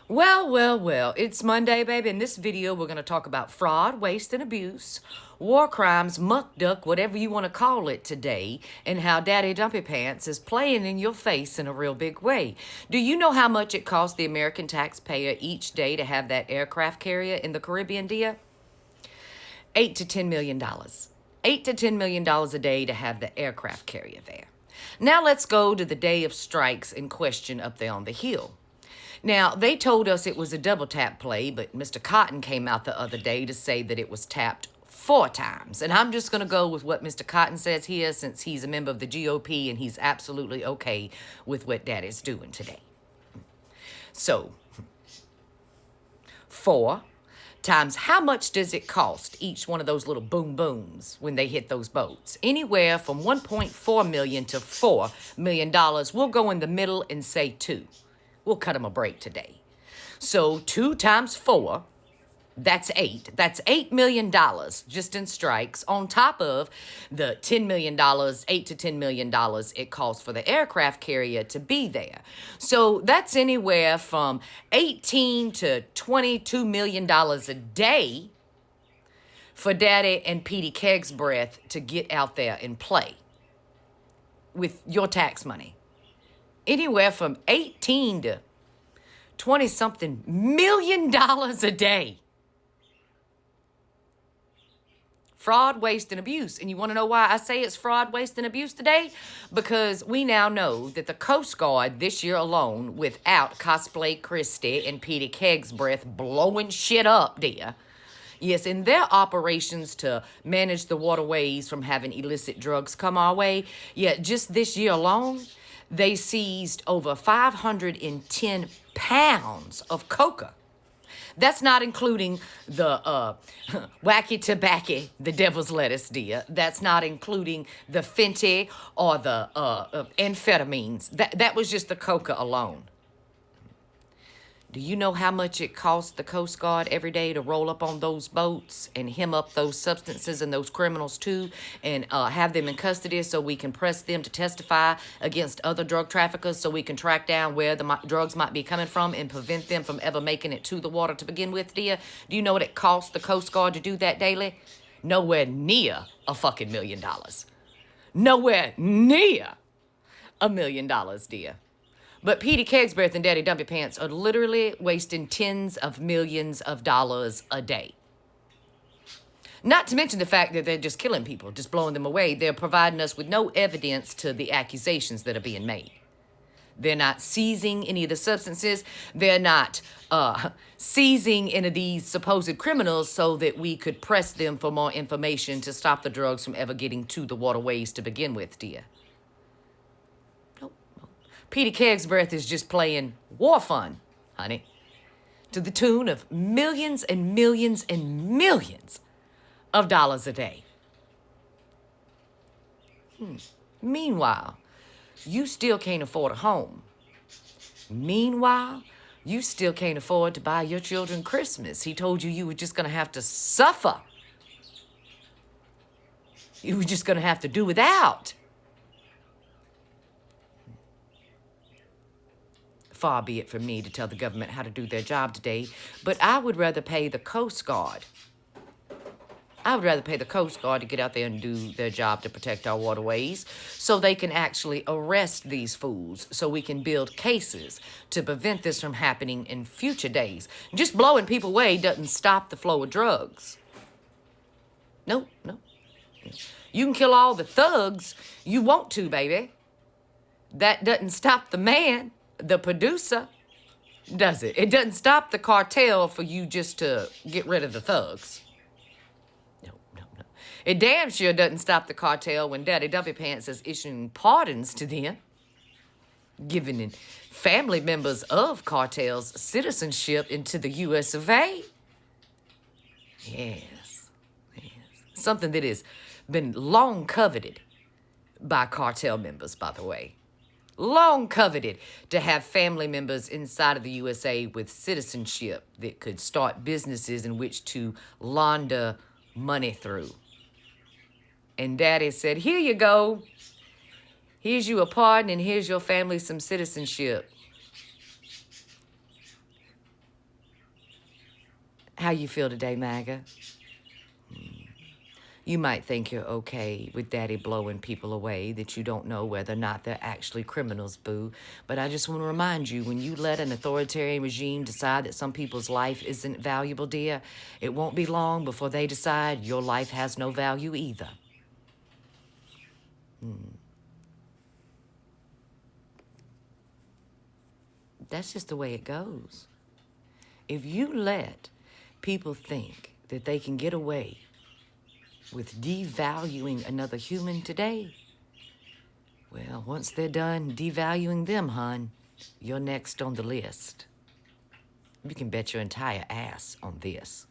Well, it's Monday, baby. In this video, we're going to talk about fraud, waste, and abuse, war crimes, muck duck, whatever you want to call it today, and how Daddy Dumpy Pants is playing in your face in a real big way. Do you know how much it costs the American taxpayer each day to have that aircraft carrier in the Caribbean, dear? $8 to $10 million. $8 to $10 million a day to have the aircraft carrier there. Now let's go to the day of strikes in question up there on the hill. Now, they told us it was a double tap play, but Mr. Cotton came out the other day to say that it was tapped 4 times. And I'm just going to go with what Mr. Cotton says here, since he's a member of the GOP and he's absolutely okay with what Daddy's doing today. So, 4 times how much does it cost each one of those little boom booms when they hit those boats? Anywhere from $1.4 million to $4 million. We'll go in the middle and say 2. We'll cut them a break today. So 2 times 4, that's 8. That's $8 million just in strikes, on top of the $10 million, $8 to $10 million it costs for the aircraft carrier to be there. So that's anywhere from $18 to $22 million a day for Daddy and Petey Keg's breath to get out there and play with your tax money. Anywhere from 18 to 20-something million dollars a day. Fraud, waste, and abuse. And you want to know why I say it's fraud, waste, and abuse today? Because we now know that the Coast Guard this year alone, without Cosplay Christie and Petey Keg's breath blowing shit up, dear, yes, in their operations to manage the waterways from having illicit drugs come our way, just this year alone, they seized over 510 pounds of coca. That's not including the wacky tobacco, the devil's lettuce, dear. That's not including the Fenty or the amphetamines. That was just the coca alone. Do you know how much it costs the Coast Guard every day to roll up on those boats and hem up those substances and those criminals too, and have them in custody so we can press them to testify against other drug traffickers, so we can track down where the drugs might be coming from and prevent them from ever making it to the water to begin with, dear? Do you know what it costs the Coast Guard to do that daily? Nowhere near a fucking $1 million. Nowhere near $1 million, dear. But Petey Keg's breath and Daddy Dumpy Pants are literally wasting tens of millions of dollars a day. Not to mention the fact that they're just killing people, just blowing them away. They're providing us with no evidence to the accusations that are being made. They're not seizing any of the substances. They're not seizing any of these supposed criminals so that we could press them for more information to stop the drugs from ever getting to the waterways to begin with, dear. Petey Keg's breath is just playing war fun, honey, to the tune of millions and millions and millions of dollars a day. Meanwhile, you still can't afford a home. Meanwhile, you still can't afford to buy your children Christmas. He told you were just going to have to suffer. You were just going to have to do without. Far be it from me to tell the government how to do their job today, but I would rather pay the Coast Guard. I would rather pay the Coast Guard to get out there and do their job to protect our waterways so they can actually arrest these fools, so we can build cases to prevent this from happening in future days. Just blowing people away doesn't stop the flow of drugs. No. You can kill all the thugs you want to, baby. That doesn't stop the man, the producer, does it? It doesn't stop the cartel for you just to get rid of the thugs. No. It damn sure doesn't stop the cartel when Daddy Dumpy Pants is issuing pardons to them, giving family members of cartels citizenship into the U.S. of A. Yes. Something that has been long coveted by cartel members, by the way. Long coveted to have family members inside of the USA with citizenship that could start businesses in which to launder money through. And Daddy said, here you go. Here's you a pardon and here's your family some citizenship. How you feel today, MAGA? You might think you're okay with daddy blowing people away, that you don't know whether or not they're actually criminals, boo. But I just want to remind you, when you let an authoritarian regime decide that some people's life isn't valuable, dear, it won't be long before they decide your life has no value either. That's just the way it goes. If you let people think that they can get away with devaluing another human today, well, once they're done devaluing them, hon, you're next on the list. You can bet your entire ass on this.